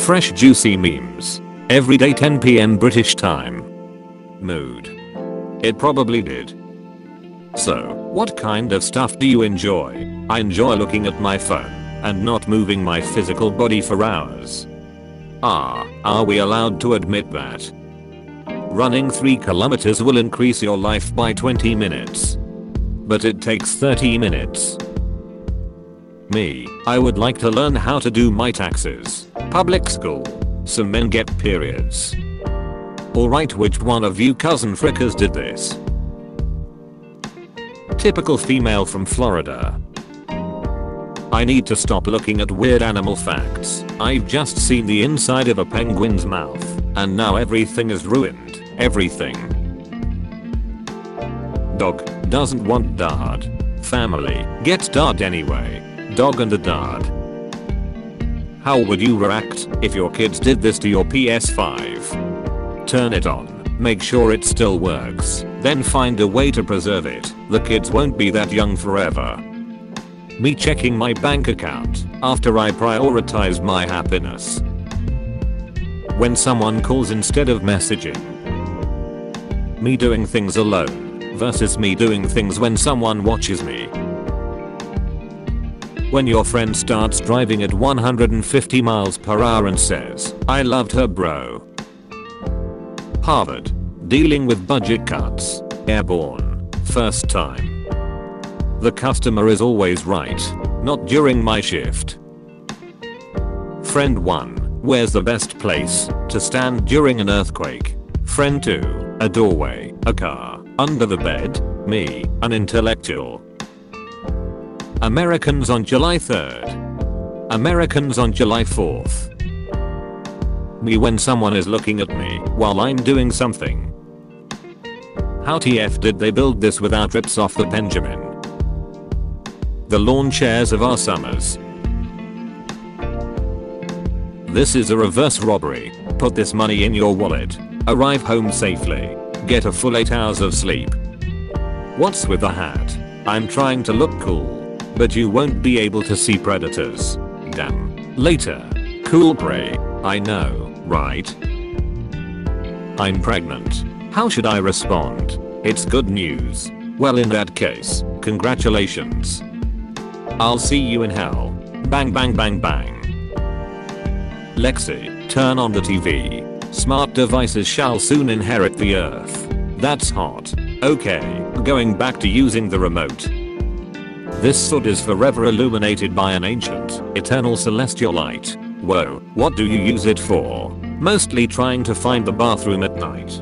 Fresh juicy memes. Every day 10 PM British time. Mood. It probably did. So, what kind of stuff do you enjoy? I enjoy looking at my phone and not moving my physical body for hours. Are we allowed to admit that? Running 3 kilometers will increase your life by 20 minutes. But it takes 30 minutes. Me, I would like to learn how to do my taxes. Public school. Some men get periods. Alright, which one of you cousin frickers did this? Typical female from Florida. I need to stop looking at weird animal facts. I've just seen the inside of a penguin's mouth, and now everything is ruined. Everything. Dog doesn't want dad. Family gets dad anyway. Dog and a dad. How would you react if your kids did this to your PS5? Turn it on. Make sure it still works. Then find a way to preserve it. The kids won't be that young forever. Me checking my bank account after I prioritize my happiness. When someone calls instead of messaging. Me doing things alone versus me doing things when someone watches me. When your friend starts driving at 150 miles per hour and says, "I loved her, bro." Harvard. Dealing with budget cuts. Airborne. First time. The customer is always right. Not during my shift. Friend 1. Where's the best place to stand during an earthquake? Friend 2. A doorway, a car, under the bed. Me, an intellectual. Americans on July 3rd. Americans on July 4th. Me when someone is looking at me while I'm doing something. How TF did they build this without rips off the Benjamin? The lawn chairs of our summers. This is a reverse robbery. Put this money in your wallet. Arrive home safely. Get a full 8 hours of sleep. What's with the hat? I'm trying to look cool. But you won't be able to see predators. Damn. Later. Cool prey. I know, right? I'm pregnant. How should I respond? It's good news. Well, in that case, congratulations. I'll see you in hell. Bang bang bang bang. Lexi, turn on the TV. Smart devices shall soon inherit the earth. That's hot. Okay, going back to using the remote. This soot is forever illuminated by an ancient, eternal celestial light. Whoa, what do you use it for? Mostly trying to find the bathroom at night.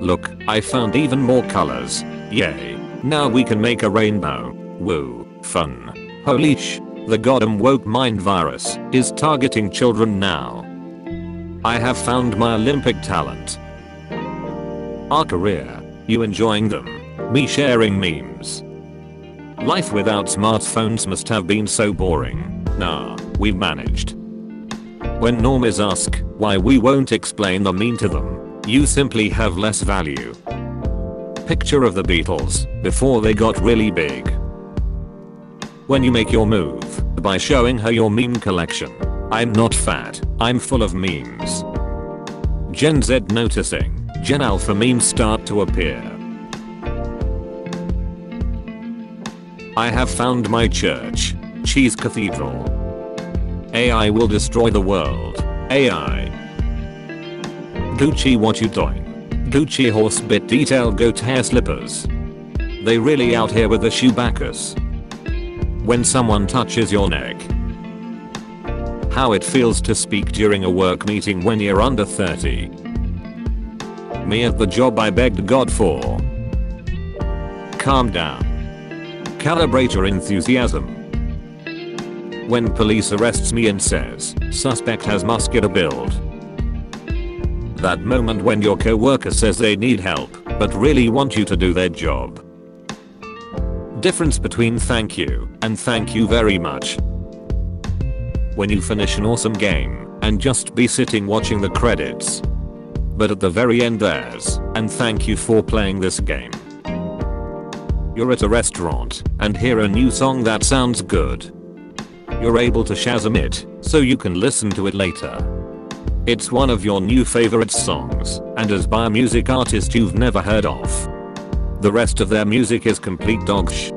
Look, I found even more colors. Yay. Now we can make a rainbow. Woo, fun. Holy sh. The goddamn woke mind virus is targeting children now. I have found my Olympic talent. Our career. You enjoying them? Me sharing memes. Life without smartphones must have been so boring. Nah, we've managed. When normies ask why we won't explain the meme to them, you simply have less value. Picture of the Beatles before they got really big. When you make your move by showing her your meme collection. I'm not fat, I'm full of memes. Gen Z noticing Gen Alpha memes start to appear. I have found my church. Cheese Cathedral. AI will destroy the world. AI. Gucci, what you doing? Gucci horse bit detail goat hair slippers. They really out here with the shoe backers. When someone touches your neck. How it feels to speak during a work meeting when you're under 30. Me at the job I begged God for. Calm down. Calibrate your enthusiasm. When police arrests me and says, suspect has muscular build. That moment when your coworker says they need help, but really want you to do their job. Difference between thank you and thank you very much. When you finish an awesome game and just be sitting watching the credits. But at the very end there's, and thank you for playing this game. You're at a restaurant and hear a new song that sounds good. you're able to Shazam it, so you can listen to it later. It's one of your new favorite songs, and as by a music artist you've never heard of. The rest of their music is complete dogsh.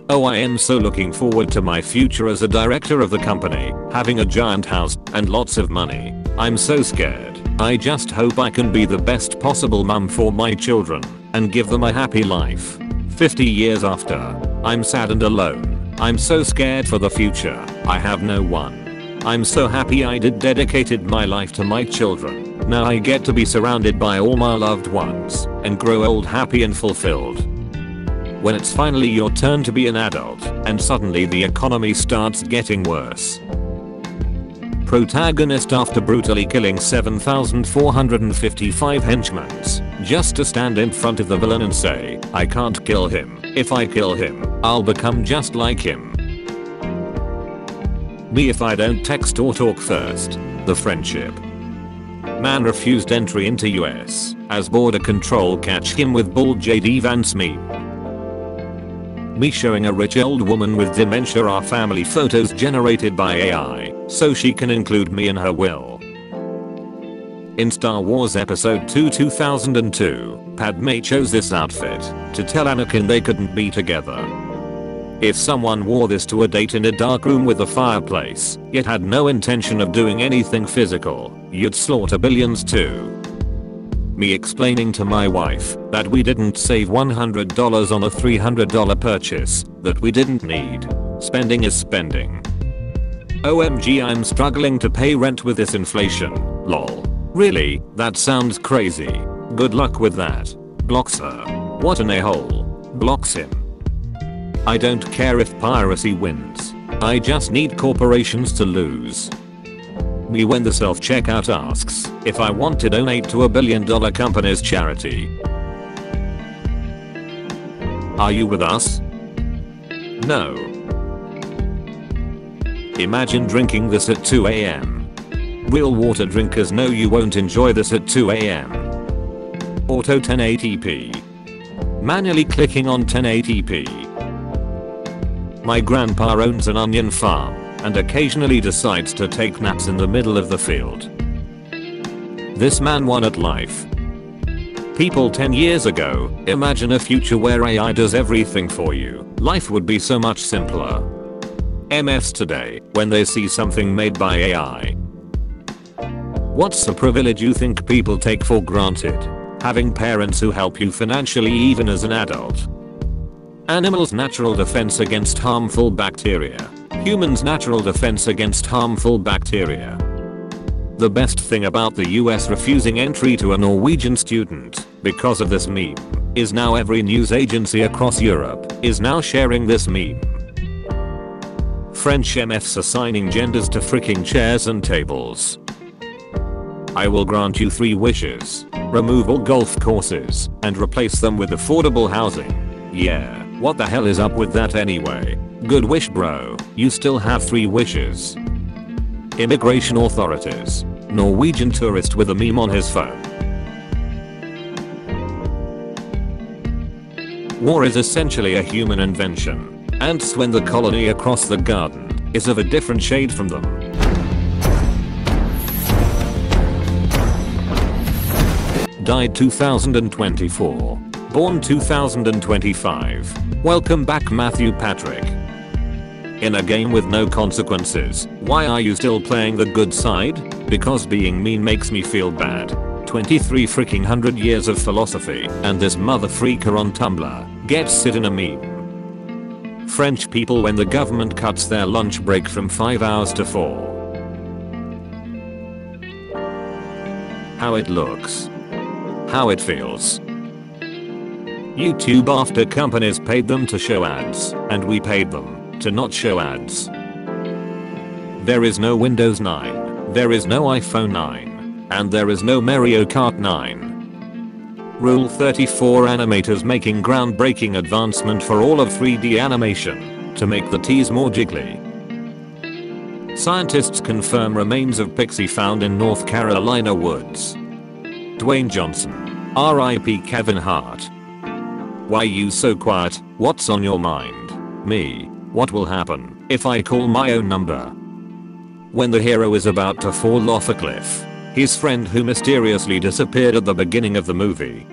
Oh, I am so looking forward to my future as a director of the company, having a giant house and lots of money. I'm so scared. I just hope I can be the best possible mum for my children and give them a happy life. 50 years after, I'm sad and alone. I'm so scared for the future. I have no one. I'm so happy I dedicated my life to my children. Now I get to be surrounded by all my loved ones and grow old happy and fulfilled. When it's finally your turn to be an adult and suddenly the economy starts getting worse. Protagonist after brutally killing 7,455 henchmen just to stand in front of the villain and say, I can't kill him. If I kill him, I'll become just like him. Me if I don't text or talk first. The friendship. Man refused entry into US as border control catch him with bald JD Vance meme. Me showing a rich old woman with dementia our family photos generated by AI so she can include me in her will. In Star Wars Episode 2 2002, Padme chose this outfit to tell Anakin they couldn't be together. If someone wore this to a date in a dark room with a fireplace, yet had no intention of doing anything physical, you'd slaughter billions too. Me explaining to my wife that we didn't save $100 on a $300 purchase that we didn't need. Spending is spending. OMG, I'm struggling to pay rent with this inflation. Lol. Really? That sounds crazy. Good luck with that. Blocks her. What an a-hole. Blocks him. I don't care if piracy wins. I just need corporations to lose. Me when the self-checkout asks if I want to donate to a $1 billion company's charity. Are you with us? No. Imagine drinking this at 2 AM. Real water drinkers know you won't enjoy this at 2 AM. Auto 1080p. Manually clicking on 1080p. My grandpa owns an onion farm and occasionally decides to take naps in the middle of the field. This man won at life. People 10 years ago, imagine a future where AI does everything for you. Life would be so much simpler. MFs today, when they see something made by AI. What's a privilege you think people take for granted? Having parents who help you financially even as an adult. Animals' natural defense against harmful bacteria. Humans' natural defense against harmful bacteria. The best thing about the US refusing entry to a Norwegian student because of this meme is now every news agency across Europe is now sharing this meme. French MFs assigning genders to freaking chairs and tables. I will grant you 3 wishes. Remove all golf courses and replace them with affordable housing. Yeah. What the hell is up with that anyway? Good wish bro, you still have 3 wishes. Immigration authorities. Norwegian tourist with a meme on his phone. War is essentially a human invention. Ants when the colony across the garden is of a different shade from them. Died 2024. Born 2025. Welcome back Matthew Patrick. In a game with no consequences, why are you still playing the good side? Because being mean makes me feel bad. 23 freaking 100 years of philosophy and this mother freaker on Tumblr gets sit in a meme. French people when the government cuts their lunch break from 5 hours to 4. How it looks. How it feels. YouTube after companies paid them to show ads, and we paid them to not show ads. There is no Windows 9, there is no iPhone 9, and there is no Mario Kart 9. Rule 34 animators making groundbreaking advancement for all of 3D animation to make the T's more jiggly. Scientists confirm remains of pixie found in North Carolina woods. Dwayne Johnson. R.I.P. Kevin Hart. Why you so quiet? What's on your mind? Me. What will happen? If I call my own number. When the hero is about to fall off a cliff, his friend who mysteriously disappeared at the beginning of the movie